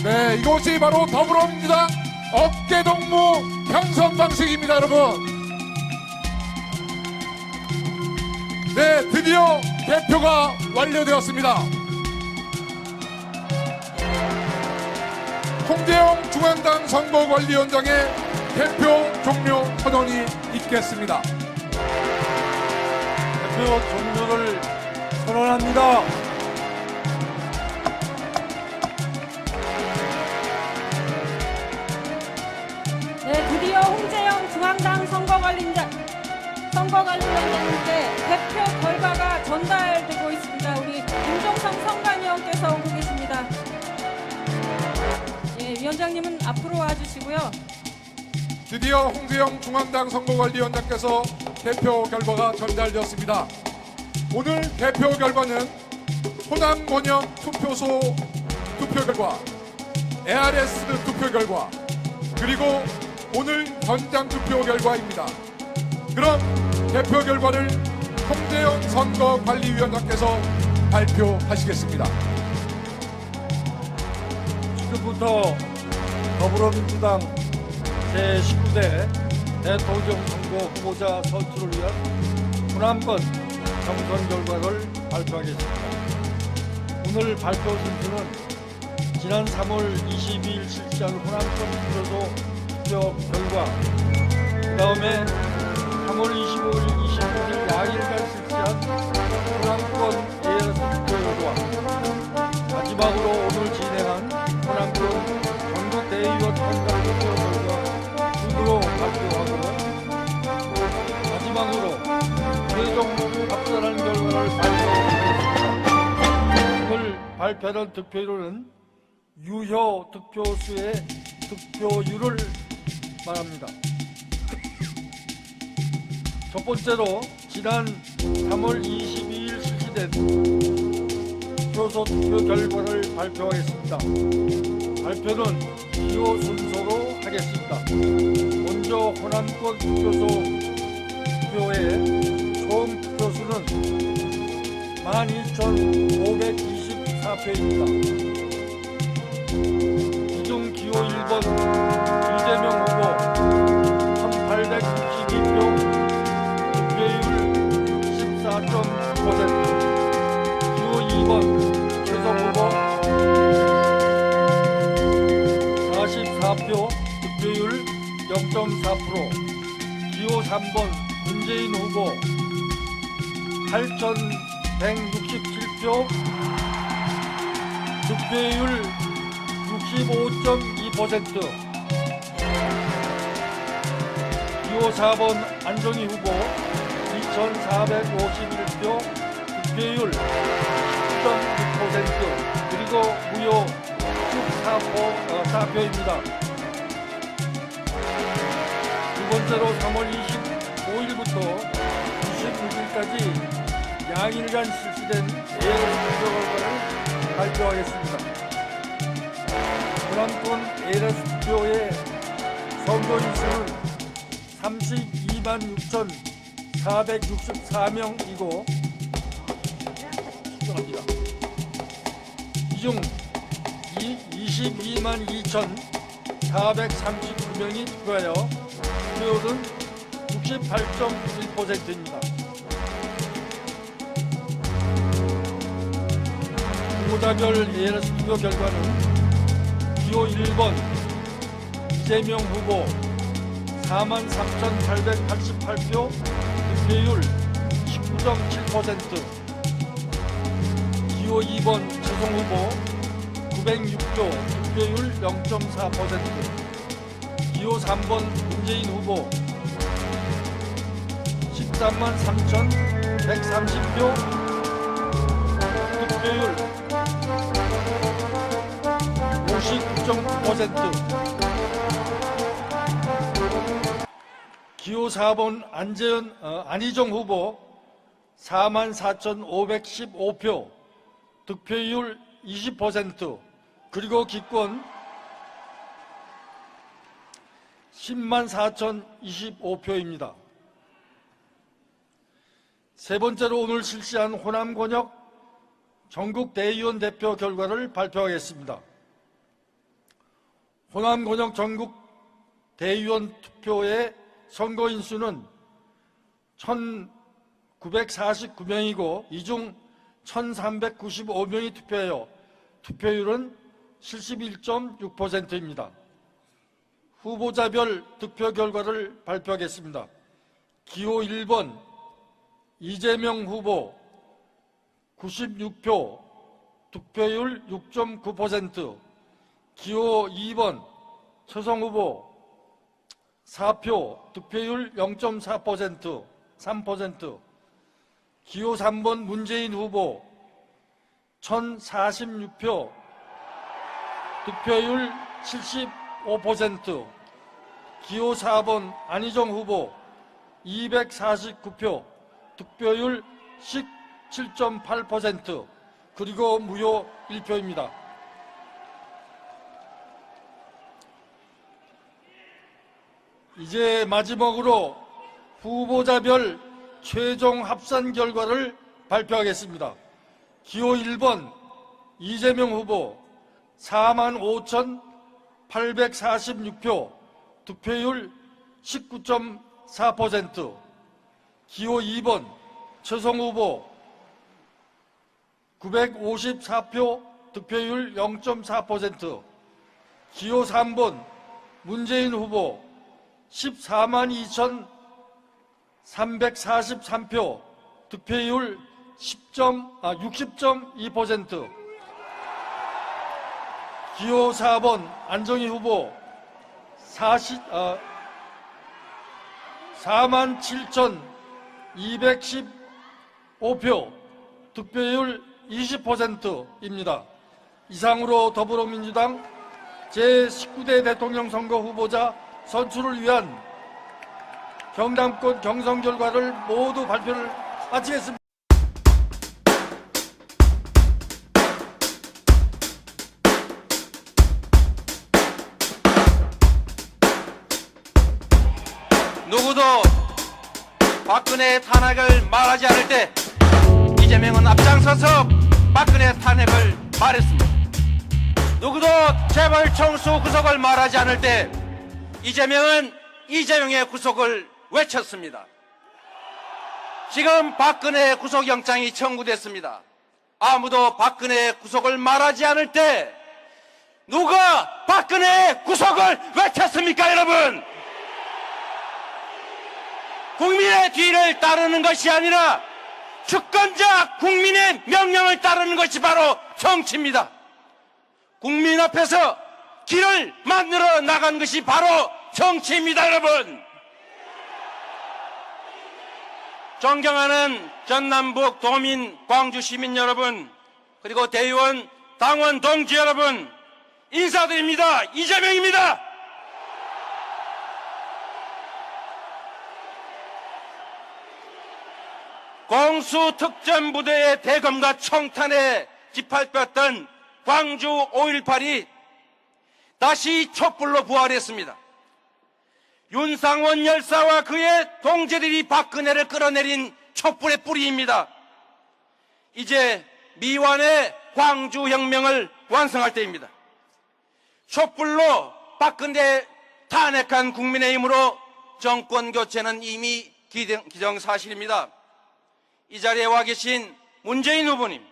네, 이것이 바로 더불어민주당 어깨동무 편성 방식입니다, 여러분. 네, 드디어 개표가 완료되었습니다. 홍재영 중앙당 선거관리위원장의 개표 종료 선언이 있겠습니다. 개표 종료를 선언합니다. 네, 드디어 홍재영 중앙당 선거관리위원장님께 개표 결과가 전달되고 있습니다. 우리 김종성 선관위원께서 오고 계십니다. 예, 위원장님은 앞으로 와주시고요. 드디어 홍재영 중앙당 선거관리위원장께서 개표 결과가 전달되었습니다. 오늘 개표 결과는 호남 권역 투표소 투표 결과, ARS 투표 결과, 그리고 오늘 현장 투표 결과입니다. 그럼 개표 결과를 홍재영 선거관리위원장께서 발표하시겠습니다. 지금부터 더불어민주당 제19대 대통령 선거 후보자 선출을 위한 호남권 경선 결과를 발표하겠습니다. 오늘 발표 순서는 지난 3월 22일 실시한 호남권 투표소 투표 결과, 그 다음에 3월 25일, 26일 양일간 실시한 호남권 ARS 투표 결과, 마지막으로 오늘 진행한 호남권 전국 대의원 선거 투표 결과 순으로 발표하고, 마지막으로 최종 합산한 결과를 발표하겠습니다. 오늘 발표한 득표율은 유효 득표수의 득표율을 말합니다. 첫 번째로 지난 3월 22일 실시된 투표소 투표 결과를 발표하겠습니다. 발표는 기호 순서로 하겠습니다. 먼저 호남권 투표소 투표의 총 투표수는 12,524표입니다. 이중 기호 1번 이재명 후보 1,862표, 득표율 14.9%. 기호 2번 최성 후보 44표, 득표율 0.4%. 기호 3번 문재인 후보 8,167표, 득표율 65.2%. 기호 4번 안정희 후보 2,451표, 득표율 10.6%, 그리고 무효 14표입니다. 두 번째로 3월 25일부터 26일까지 양일간 실시된 ARS 투표 결과를 발표하겠습니다. 호남권 ARS 투표의 선거인수는 326,464명이고, 축하합니다. 이중 222,2,439명이 투표하여 투표율은 68.1%입니다. 후보자별 ARS 투표 결과는 기호 1번 이재명 후보 43,888표, 득표율 19.7%. 기호 2번 최성 후보 906표, 득표율 0.4%. 기호 3번 문재인 후보 133,130표, 득표율 59.9%. 기호 4번 안희정 후보 44,515표, 득표율 20%, 그리고 기권 10만 4,025표입니다. 세 번째로 오늘 실시한 호남 권역 전국 대의원 대표 결과를 발표하겠습니다. 호남 권역 전국 대의원 투표의 선거인 수는 1,949명이고 이 중 1,395명이 투표하여 투표율은 71.6%입니다. 후보자별 득표 결과를 발표하겠습니다. 기호 1번 이재명 후보 96표, 득표율 6.9%. 기호 2번 최성 후보 4표, 득표율 0.4%, 3%. 기호 3번 문재인 후보 1,046표, 득표율 75%. 기호 4번 안희정 후보 249표, 득표율 17.8%, 그리고 무효 1표입니다. 이제 마지막으로 후보자별 최종 합산 결과를 발표하겠습니다. 기호 1번 이재명 후보 45,846표, 득표율 19.4%. 기호 2번 최성 후보 954표, 득표율 0.4%. 기호 3번 문재인 후보 142,343표, 득표율 60.2%. 기호 4번 안정희 후보 47,215표, 득표율 20%입니다. 이상으로 더불어민주당 제19대 대통령 선거 후보자 선출을 위한 경남권 경선 결과를 모두 발표를 마치겠습니다. 누구도 박근혜 탄핵을 말하지 않을 때 이재명은 앞장서서 박근혜 탄핵을 말했습니다. 누구도 재벌 총수 구속을 말하지 않을 때 이재명은 이재명의 구속을 외쳤습니다. 지금 박근혜 구속영장이 청구됐습니다. 아무도 박근혜 구속을 말하지 않을 때 누가 박근혜 구속을 외쳤습니까, 여러분? 국민의 뒤를 따르는 것이 아니라 주권자 국민의 명령을 따르는 것이 바로 정치입니다. 국민 앞에서 길을 만들어 나간 것이 바로 정치입니다, 여러분. 존경하는 전남북 도민 광주 시민 여러분, 그리고 대의원 당원 동지 여러분, 인사드립니다. 이재명입니다. 공수특전부대의 대검과 청탄에 짓밟혔던 광주 5.18이 다시 촛불로 부활했습니다. 윤상원 열사와 그의 동지들이 박근혜를 끌어내린 촛불의 뿌리입니다. 이제 미완의 광주혁명을 완성할 때입니다. 촛불로 박근혜 탄핵한 국민의힘으로 정권교체는 이미 기정사실입니다. 이 자리에 와 계신 문재인 후보님,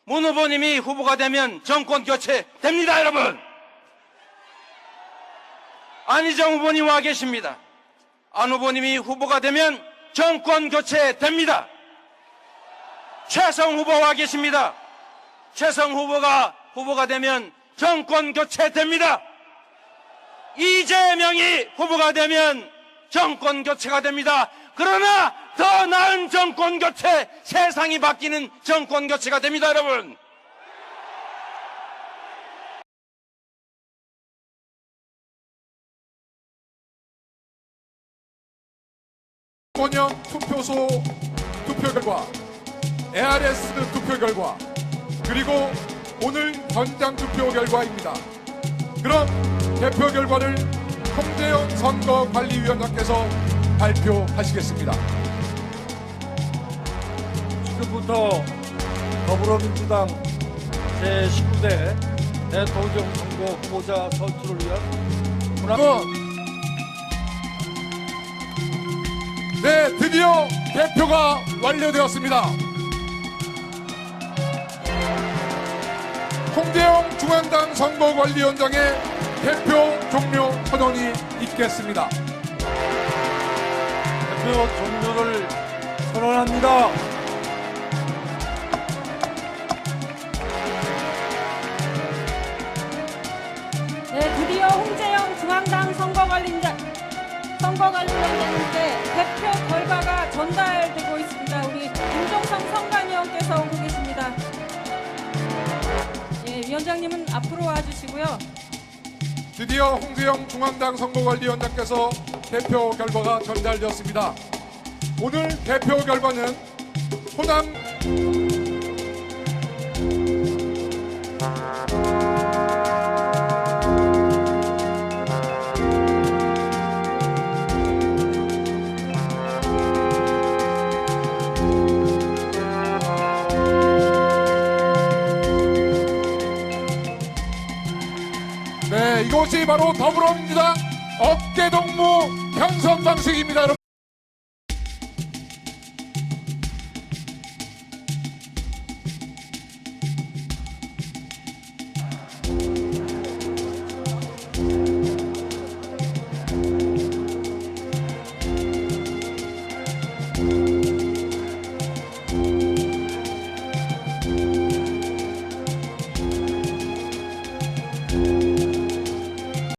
문 후보님이 후보가 되면 정권 교체 됩니다, 여러분. 안희정 후보님 와 계십니다. 안 후보님이 후보가 되면 정권 교체 됩니다. 최성 후보 와 계십니다. 최성 후보가 되면 정권 교체 됩니다. 이재명이 후보가 되면 정권 교체가 됩니다. 그러나 더 나은 정권 교체, 세상이 바뀌는 정권 교체가 됩니다, 여러분. 권역 투표소 투표 결과, ARS 투표 결과, 그리고 오늘 현장 투표 결과입니다. 그럼 개표 결과를 홍재영 선거관리위원장께서 발표하시겠습니다. 지금부터 더불어민주당 제19대 대통령 선거 후보자 선출을 위한 네, 드디어 개표가 완료되었습니다. 홍재영 중앙당 선거관리위원장의 개표 종료 선언이 있겠습니다. 대표 종료를 선언합니다. 네, 드디어 홍재영 중앙당 선거관리위원장님께 개표 결과가 전달되고 있습니다. 우리 김종성 선관위원께서 오고 계십니다. 예, 위원장님은 앞으로 와주시고요. 드디어 홍재영 중앙당 선거관리위원장께서 개표 결과가 전달되었습니다. 오늘 개표 결과는 호남 네, 이것이 바로 더불어민주당 어깨동무 편성 방식입니다, 여러분.